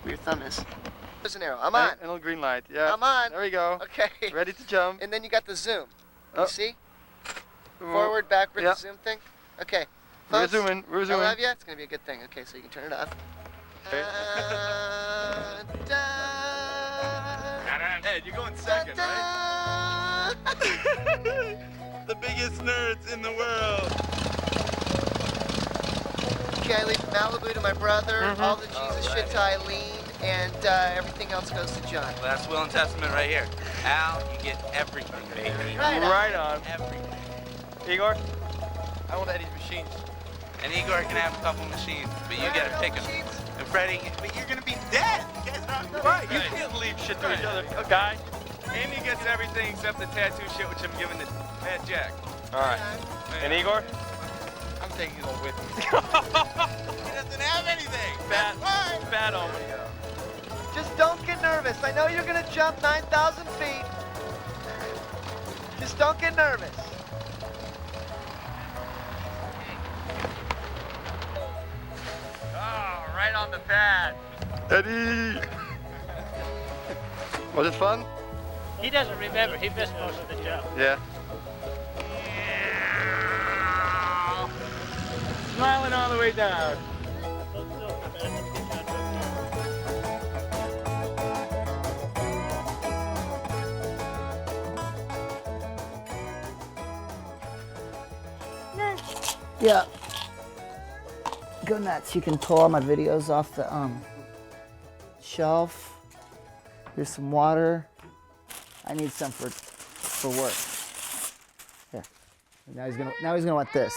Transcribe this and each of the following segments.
where your thumb is. There's an arrow. I'm on. And a green light. Yeah. I'm on. There we go. Okay. Ready to jump. And then you got the zoom. Oh. You see? Forward, backward, Yep. the zoom thing. Okay. We're Folks, zooming. We're zooming. I love you. It's gonna be a good thing. Okay, so you can turn it off. Okay. Ed, you're going second, right? The biggest nerds in the world. Okay, I leave Malibu to my brother, all the Jesus shit to Eileen, and everything else goes to John. Well, that's Will and Testament right here. Al, you get everything, baby. Right on. Everything. Igor, I want Eddie's machines. And Igor can have a couple machines, but you gotta pick them. And Freddy, but you're gonna be dead. You guys are not Right, you can't leave shit to each other. Guy. Amy gets everything except the tattoo shit, which I'm giving to Mad Jack. All right. And Igor? I'm taking it all with me. He doesn't have anything. Bad omen. Just don't get nervous. I know you're gonna jump 9,000 feet. Just don't get nervous. Oh, right on the pad. Eddie! Was it fun? He doesn't remember. He missed most of the jump. Yeah. Smiling all the way down. Yeah. Go nuts. You can pull all my videos off the shelf. Here's some water. I need some for work. Here. Now he's gonna want this.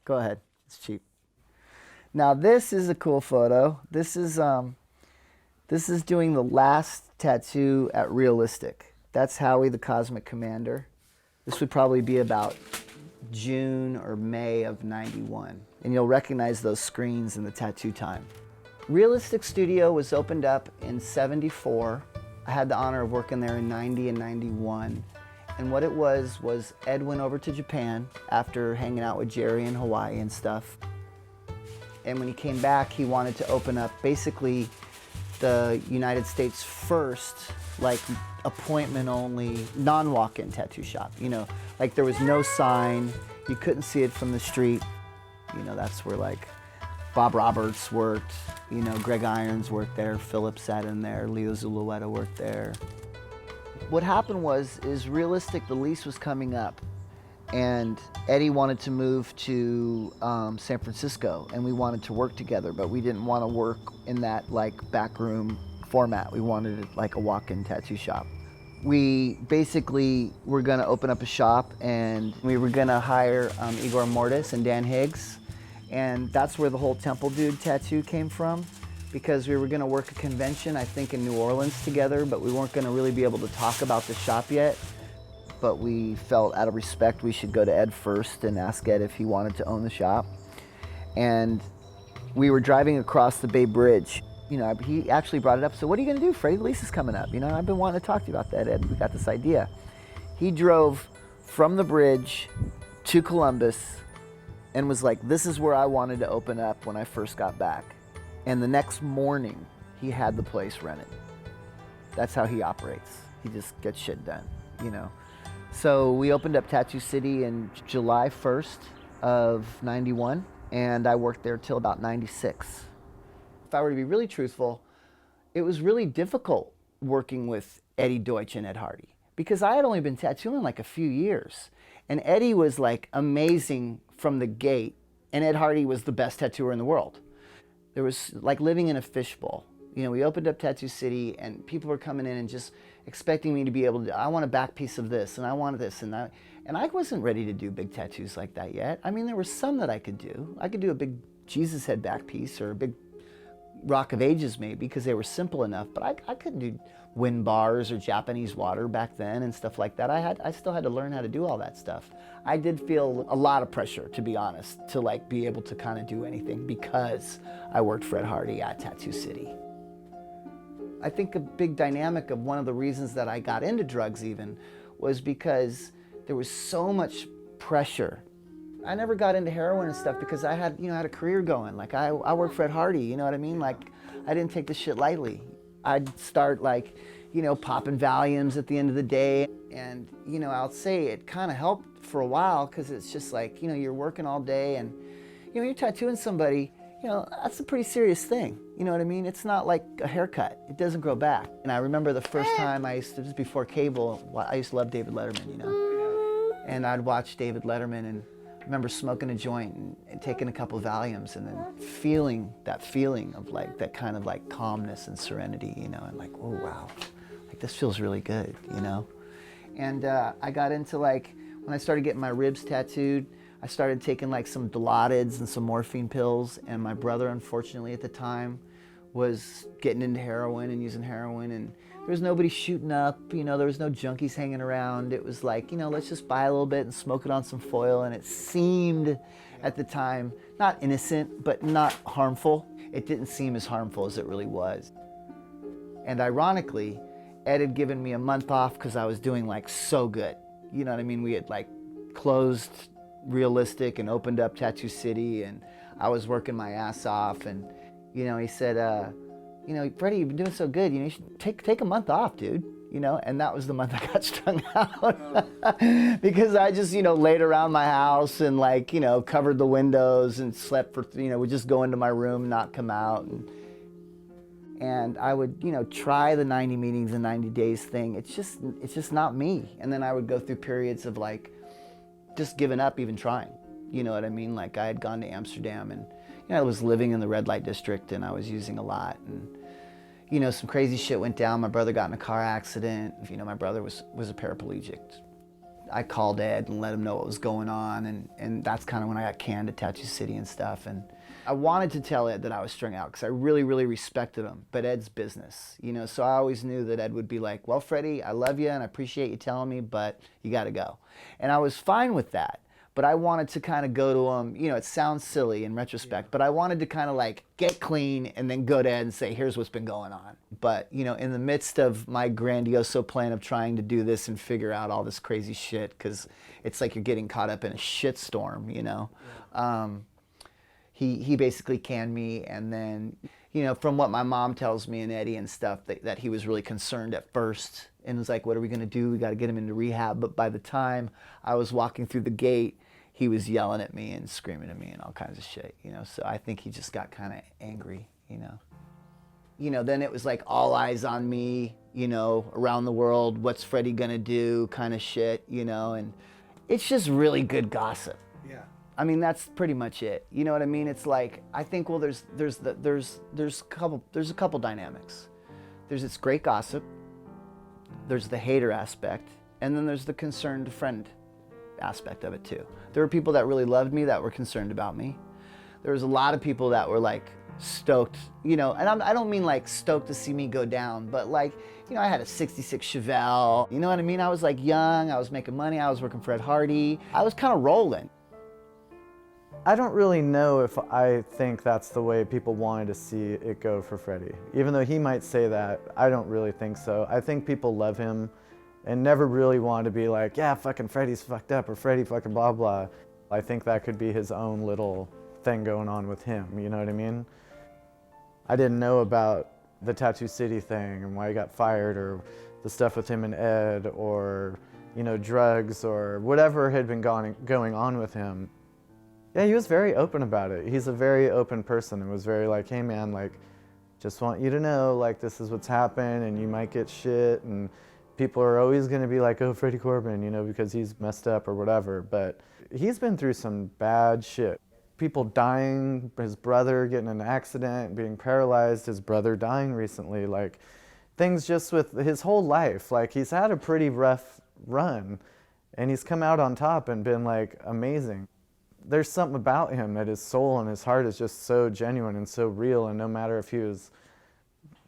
Go ahead. It's cheap. Now this is a cool photo. This is doing the last tattoo at Realistic. That's Howie the Cosmic Commander. This would probably be about June or May of '91. And you'll recognize those screens in the tattoo time. Realistic Studio was opened up in '74. I had the honor of working there in '90 and '91. And what it was Ed went over to Japan after hanging out with Jerry in Hawaii and stuff. And when he came back, he wanted to open up basically the United States' first, like, appointment-only, non-walk-in tattoo shop. You know, like there was no sign, you couldn't see it from the street. You know, that's where like Bob Roberts worked, you know, Greg Irons worked there, Philip sat in there, Leo Zulueta worked there. What happened is Realistic, the lease was coming up, and Eddie wanted to move to San Francisco, and we wanted to work together, but we didn't want to work in that like backroom format. We wanted it like a walk-in tattoo shop. We basically were going to open up a shop, and we were going to hire Igor Mortis and Dan Higgs, and that's where the whole Temple Dude tattoo came from, because we were going to work a convention, I think, in New Orleans together, but we weren't going to really be able to talk about the shop yet. But we felt, out of respect, we should go to Ed first and ask Ed if he wanted to own the shop. And we were driving across the Bay Bridge. You know, he actually brought it up. So what are you going to do? Freddie, the lease is coming up. You know, I've been wanting to talk to you about that, Ed. We got this idea. He drove from the bridge to Columbus and was like, this is where I wanted to open up when I first got back. And the next morning, he had the place rented. That's how he operates. He just gets shit done, you know. So we opened up Tattoo City in July 1st of '91, and I worked there till about '96. If I were to be really truthful, it was really difficult working with Eddie Deutsch and Ed Hardy, because I had only been tattooing like a few years. And Eddie was like amazing from the gate, and Ed Hardy was the best tattooer in the world. There was like living in a fishbowl. You know, we opened up Tattoo City, and people were coming in and just expecting me to be able to, I want a back piece of this, and I want this, and I wasn't ready to do big tattoos like that yet. I mean, there were some that I could do. I could do a big Jesus head back piece, or a big Rock of Ages maybe, because they were simple enough, but I couldn't do wind bars or Japanese water back then and stuff like that. I still had to learn how to do all that stuff. I did feel a lot of pressure, to be honest, to like be able to kind of do anything, because I worked for Ed Hardy at Tattoo City. I think a big dynamic of one of the reasons that I got into drugs even was because there was so much pressure I never got into heroin and stuff because I had, I had a career going. Like I worked Fred Hardy, you know what I mean? Like I didn't take this shit lightly. I'd start like, popping Valiums at the end of the day. And, I'll say it kind of helped for a while because it's just like, you're working all day and, you're tattooing somebody, that's a pretty serious thing. You know what I mean? It's not like a haircut. It doesn't grow back. And I remember the first time this was before cable, I used to love David Letterman, And I'd watch David Letterman and I remember smoking a joint and taking a couple of Valiums and then feeling that feeling of like that kind of like calmness and serenity, and like, oh wow, like this feels really good, And I got into like, when I started getting my ribs tattooed, I started taking like some Dilaudids and some morphine pills, and my brother, unfortunately at the time, was getting into heroin and using heroin, and there was nobody shooting up, there was no junkies hanging around. It was like, let's just buy a little bit and smoke it on some foil, and it seemed at the time not innocent, but not harmful. It didn't seem as harmful as it really was. And ironically, Ed had given me a month off because I was doing like so good. You know what I mean? We had like closed Realistic and opened up Tattoo City, and I was working my ass off, and he said, Freddie, you've been doing so good, you should take a month off, dude. And that was the month I got strung out because I just, laid around my house and like, covered the windows and slept for, would just go into my room, not come out. And I would, try the 90 meetings in 90 days thing. It's just not me. And then I would go through periods of like, just giving up even trying. You know what I mean? Like I had gone to Amsterdam and, I was living in the red light district and I was using a lot. And, some crazy shit went down. My brother got in a car accident. My brother was a paraplegic. I called Ed and let him know what was going on. And that's kind of when I got canned at Tattoo City and stuff. And I wanted to tell Ed that I was strung out because I really, really respected him. But Ed's business, so I always knew that Ed would be like, well, Freddie, I love you and I appreciate you telling me, but you got to go. And I was fine with that. But I wanted to kind of go to him, it sounds silly in retrospect, but I wanted to kind of like get clean and then go to Ed and say, here's what's been going on. But, in the midst of my grandioso plan of trying to do this and figure out all this crazy shit, because it's like you're getting caught up in a shitstorm, he basically canned me. And then, from what my mom tells me and Eddie and stuff, that he was really concerned at first and was like, what are we going to do? We got to get him into rehab. But by the time I was walking through the gate, he was yelling at me and screaming at me and all kinds of shit, So I think he just got kind of angry, Then it was like all eyes on me, around the world. What's Freddie gonna do? Kind of shit, And it's just really good gossip. Yeah. I mean, that's pretty much it. You know what I mean? It's like, I think, well, there's a couple dynamics. There's it's great gossip. There's the hater aspect, and then there's the concerned friend aspect of it too. There were people that really loved me that were concerned about me. There was a lot of people that were like stoked, and I don't mean like stoked to see me go down, but like, I had a 66 Chevelle, you know what I mean? I was like young, I was making money, I was working Fred Hardy. I was kind of rolling. I don't really know if I think that's the way people wanted to see it go for Freddie. Even though he might say that, I don't really think so. I think people love him and never really wanted to be like, yeah, fucking Freddie's fucked up or Freddie fucking blah, blah. I think that could be his own little thing going on with him, you know what I mean? I didn't know about the Tattoo City thing and why he got fired or the stuff with him and Ed or, drugs or whatever had been going on with him. Yeah, he was very open about it. He's a very open person and was very like, hey man, like, just want you to know, like, this is what's happened and you might get shit and people are always gonna be like, oh, Freddy Corbin, because he's messed up or whatever, but he's been through some bad shit. People dying, his brother getting in an accident, being paralyzed, his brother dying recently, like, things just with his whole life. Like, he's had a pretty rough run and he's come out on top and been like amazing. There's something about him that his soul and his heart is just so genuine and so real, and no matter if he was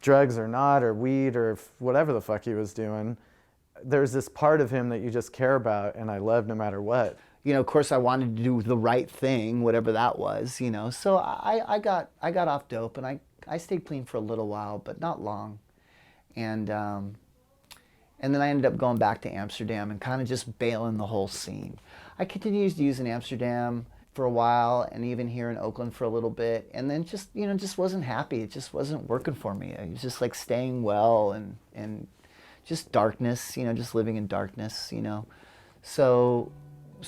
drugs or not, or weed, or whatever the fuck he was doing, there's this part of him that you just care about and I love no matter what. Of course I wanted to do the right thing, whatever that was, So I got off dope and I stayed clean for a little while, but not long. And And then I ended up going back to Amsterdam and kind of just bailing the whole scene. I continued to use in Amsterdam for a while and even here in Oakland for a little bit, and then just, you know, just wasn't happy. It just wasn't working for me. It was just like staying well and just darkness, you know, just living in darkness, you know. So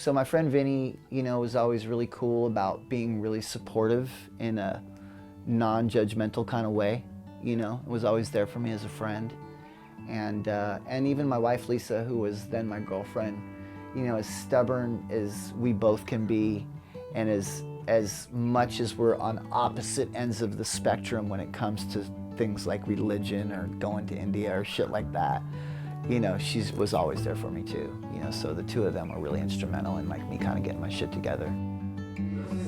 my friend Vinny, you know, was always really cool about being really supportive in a non-judgmental kind of way, you know. Was always there for me as a friend. And even my wife Lisa, who was then my girlfriend, you know, as stubborn as we both can be, and as much as we're on opposite ends of the spectrum when it comes to things like religion or going to India or shit like that, you know, she was always there for me too. You know, so the two of them were really instrumental in like me kind of getting my shit together.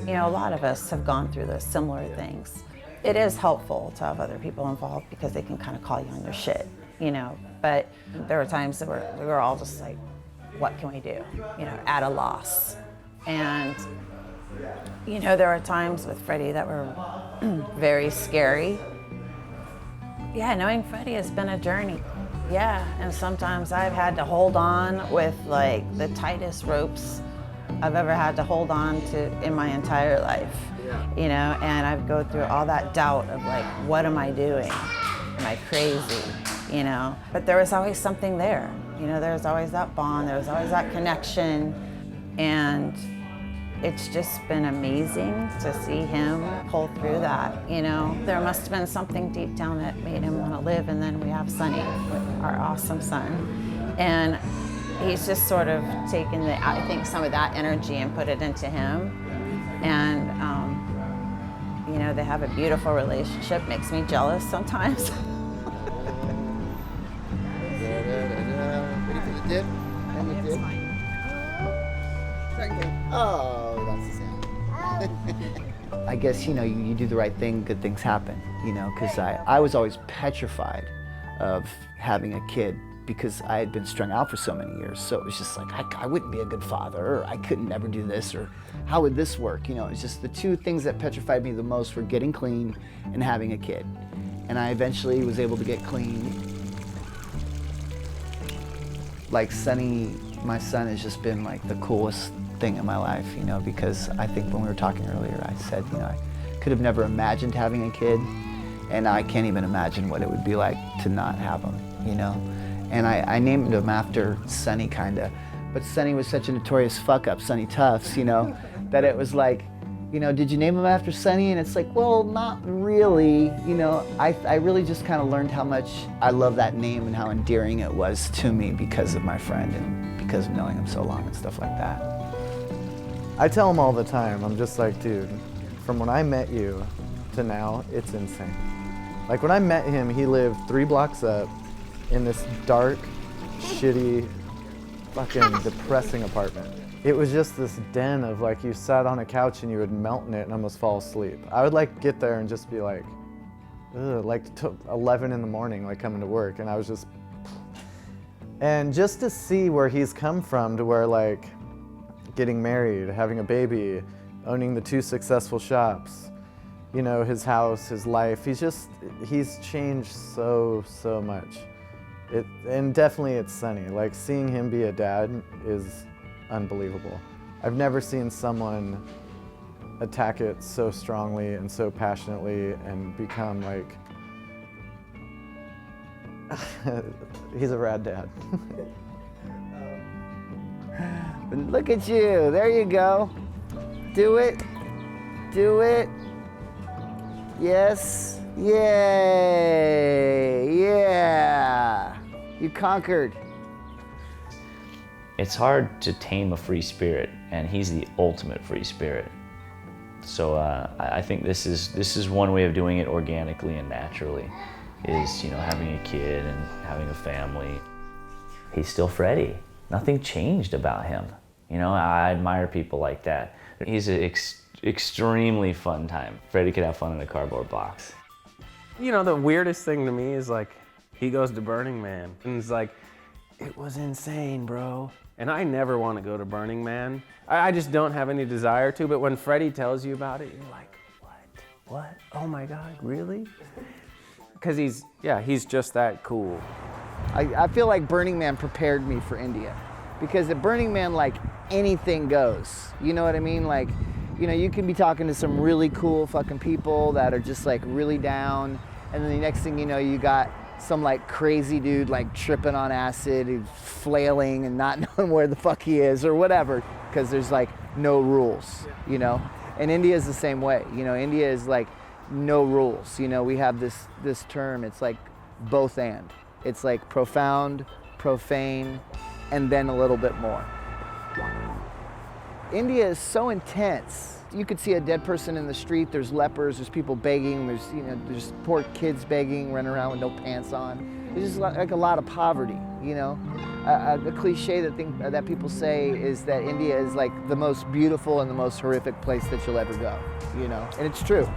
You know, a lot of us have gone through those similar things. It is helpful to have other people involved because they can kind of call you on your shit, you know. But there were times that we were all just like, what can we do? You know, at a loss. And, you know, there were times with Freddie that were very scary. Yeah, knowing Freddie has been a journey. Yeah, and sometimes I've had to hold on with like the tightest ropes I've ever had to hold on to in my entire life. You know, and I go through all that doubt of like, what am I doing? Am I crazy? You know, but there was always something there. You know, there was always that bond, there was always that connection, and it's just been amazing to see him pull through that, you know. There must have been something deep down that made him want to live, and then we have Sonny, our awesome son. And he's just sort of taken I think some of that energy and put it into him. And, you know, they have a beautiful relationship, makes me jealous sometimes. Ready for the dip? And the dip. Oh, that's the sound. I guess, you know, you do the right thing, good things happen, you know, because I was always petrified of having a kid because I had been strung out for so many years. So it was just like, I wouldn't be a good father, or I couldn't never do this, or how would this work? You know, it's just the two things that petrified me the most were getting clean and having a kid. And I eventually was able to get clean. Like Sonny, my son, has just been like the coolest thing in my life, you know, because I think when we were talking earlier, I said, you know, I could have never imagined having a kid, and I can't even imagine what it would be like to not have him, you know. And I named him after Sonny, kinda, but Sonny was such a notorious fuck up, Sonny Tufts, you know, that it was like, you know, did you name him after Sonny? And it's like, well, not really, you know. I really just kind of learned how much I love that name and how endearing it was to me because of my friend and because of knowing him so long and stuff like that. I tell him all the time, I'm just like, dude, from when I met you to now, it's insane. Like when I met him, he lived 3 blocks up in this dark, shitty, fucking depressing apartment. It was just this den of like, you sat on a couch and you would melt in it and almost fall asleep. I would like get there and just be like, ugh, like to 11 in the morning, like coming to work, and I was just, and just to see where he's come from, to where like getting married, having a baby, owning the 2 successful shops, you know, his house, his life, he's changed so much. And definitely it's Sonny. Like seeing him be a dad is unbelievable. I've never seen someone attack it so strongly and so passionately and become like, he's a rad dad. Look at you, there you go. Do it, do it. Yes, yay, yeah. You conquered. It's hard to tame a free spirit, and he's the ultimate free spirit. So I think this is one way of doing it organically and naturally, is, you know, having a kid and having a family. He's still Freddy. Nothing changed about him. You know, I admire people like that. He's an extremely fun time. Freddy could have fun in a cardboard box. You know, the weirdest thing to me is like, he goes to Burning Man and he's like, it was insane, bro. And I never want to go to Burning Man. I just don't have any desire to, but when Freddy tells you about it, you're like, what? Oh my God, really? Because he's just that cool. I feel like Burning Man prepared me for India, because at Burning Man, like, anything goes. You know what I mean? Like, you know, you can be talking to some really cool fucking people that are just like really down, and then the next thing you know, you got some like crazy dude like tripping on acid, who's flailing and not knowing where the fuck he is or whatever, because there's like no rules, you know? And India is the same way. You know, India is like no rules. You know, we have this term, it's like both and. It's like profound, profane, and then a little bit more. India is so intense. You could see a dead person in the street, there's lepers, there's people begging, there's poor kids begging, running around with no pants on. There's just like a lot of poverty, you know? A cliche that people say is that India is like the most beautiful and the most horrific place that you'll ever go, you know? And it's true.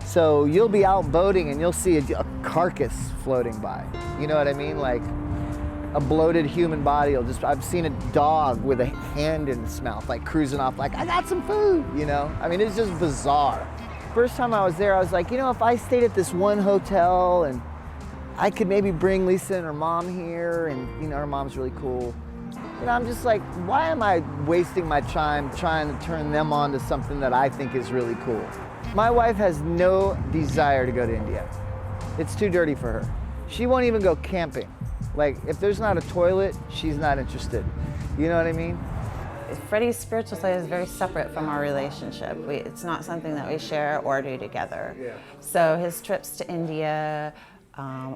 So you'll be out boating and you'll see a carcass floating by. You know what I mean? Like a bloated human body will just, I've seen a dog with a hand in its mouth, like cruising off like, I got some food, you know? I mean, it's just bizarre. First time I was there, I was like, you know, if I stayed at this one hotel and I could maybe bring Lisa and her mom here, and you know, her mom's really cool. And I'm just like, why am I wasting my time trying to turn them on to something that I think is really cool? My wife has no desire to go to India. It's too dirty for her. She won't even go camping. Like, if there's not a toilet, she's not interested. You know what I mean? Freddy's spiritual side is very separate from our relationship. It's not something that we share or do together. Yeah. So his trips to India,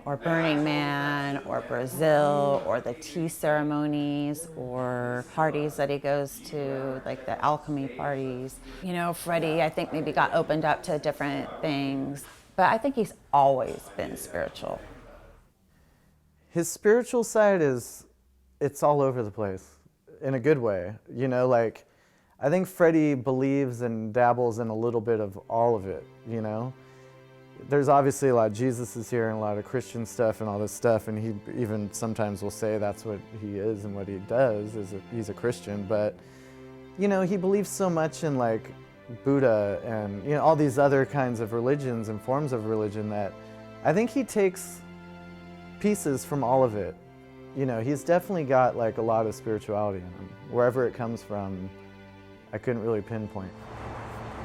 or Burning Man, or Brazil, or the tea ceremonies, or parties that he goes to, like the alchemy parties. You know, Freddy, I think, maybe got opened up to different things, but I think he's always been spiritual. His spiritual side it's all over the place in a good way. You know, like, I think Freddy believes and dabbles in a little bit of all of it, you know? There's obviously a lot of Jesus is here and a lot of Christian stuff and all this stuff, and he even sometimes will say that's what he is and what he does, he's a Christian, but, you know, he believes so much in, like, Buddha and, you know, all these other kinds of religions and forms of religion that I think he takes pieces from all of it. You know, he's definitely got, like, a lot of spirituality in him. Wherever it comes from, I couldn't really pinpoint.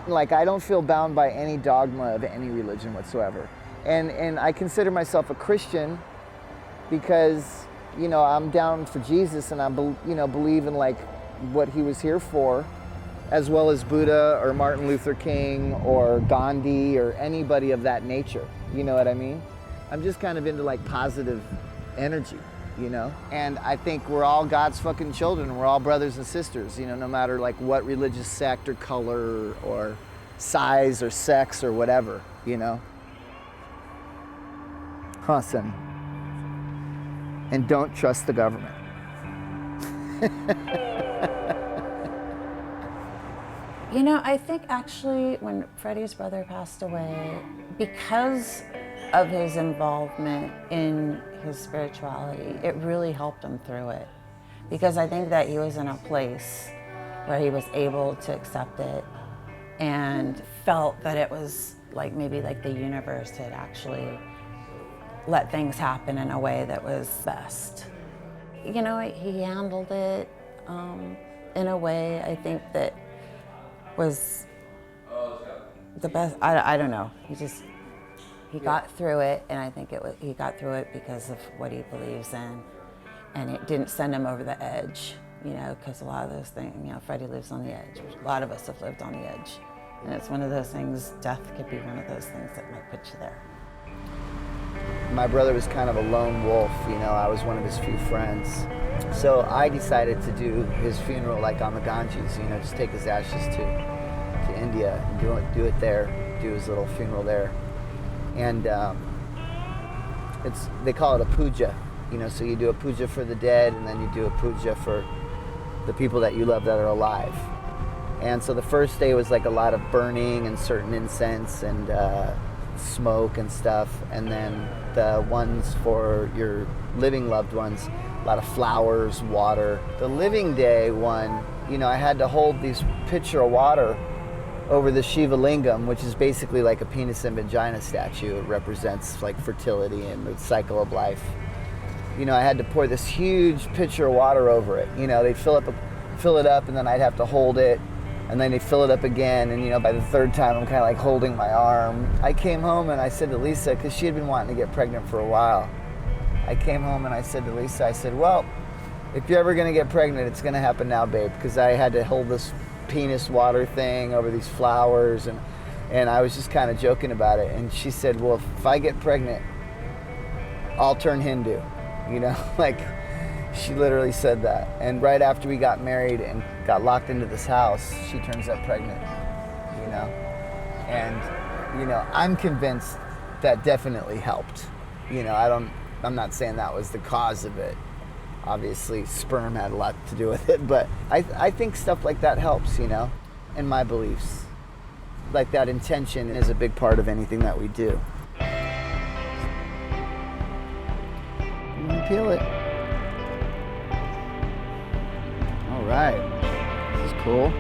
Like, I don't feel bound by any dogma of any religion whatsoever. And I consider myself a Christian because, you know, I'm down for Jesus and I believe in, like, what he was here for, as well as Buddha or Martin Luther King or Gandhi or anybody of that nature. You know what I mean? I'm just kind of into, like, positive energy, you know? And I think we're all God's fucking children. We're all brothers and sisters, you know, no matter, like, what religious sect or color or size or sex or whatever, you know? Huh, Sonny? And don't trust the government. You know, I think actually when Freddy's brother passed away, because of his involvement in his spirituality, it really helped him through it. Because I think that he was in a place where he was able to accept it and felt that it was like maybe like the universe had actually let things happen in a way that was best. You know, he handled it in a way I think that was the best. I don't know. He got through it, and I think he got through it because of what he believes in, and it didn't send him over the edge, you know, because a lot of those things, you know, Freddy lives on the edge. A lot of us have lived on the edge, and it's one of those things, death could be one of those things that might put you there. My brother was kind of a lone wolf, you know, I was one of his few friends. So I decided to do his funeral like on the Ganges, you know, just take his ashes to India and do it there, do his little funeral there. And they call it a puja, you know, so you do a puja for the dead and then you do a puja for the people that you love that are alive. And so the first day was like a lot of burning and certain incense and smoke and stuff, and then the ones for your living loved ones, a lot of flowers, water. The living day one, you know, I had to hold these pitcher of water over the Shiva Lingam, which is basically like a penis and vagina statue. It represents like fertility and the cycle of life. you know, I had to pour this huge pitcher of water over it. You know, they'd fill it up, and then I'd have to hold it, and then they'd fill it up again, and you know, by the third time I'm kind of like holding my arm. I came home and I said to Lisa, because she had been wanting to get pregnant for a while, I came home and I said to Lisa, I said, well, if you're ever gonna get pregnant, it's gonna happen now, babe, because I had to hold this penis water thing over these flowers, and I was just kind of joking about it. And she said, well, if I get pregnant, I'll turn Hindu, you know, like she literally said that. And right after we got married and got locked into this house, she turns up pregnant, you know, and, you know, I'm convinced that definitely helped. You know, I'm not saying that was the cause of it. Obviously, sperm had a lot to do with it, but I think stuff like that helps, you know, in my beliefs. Like that intention is a big part of anything that we do. I'm gonna peel it. All right, this is cool.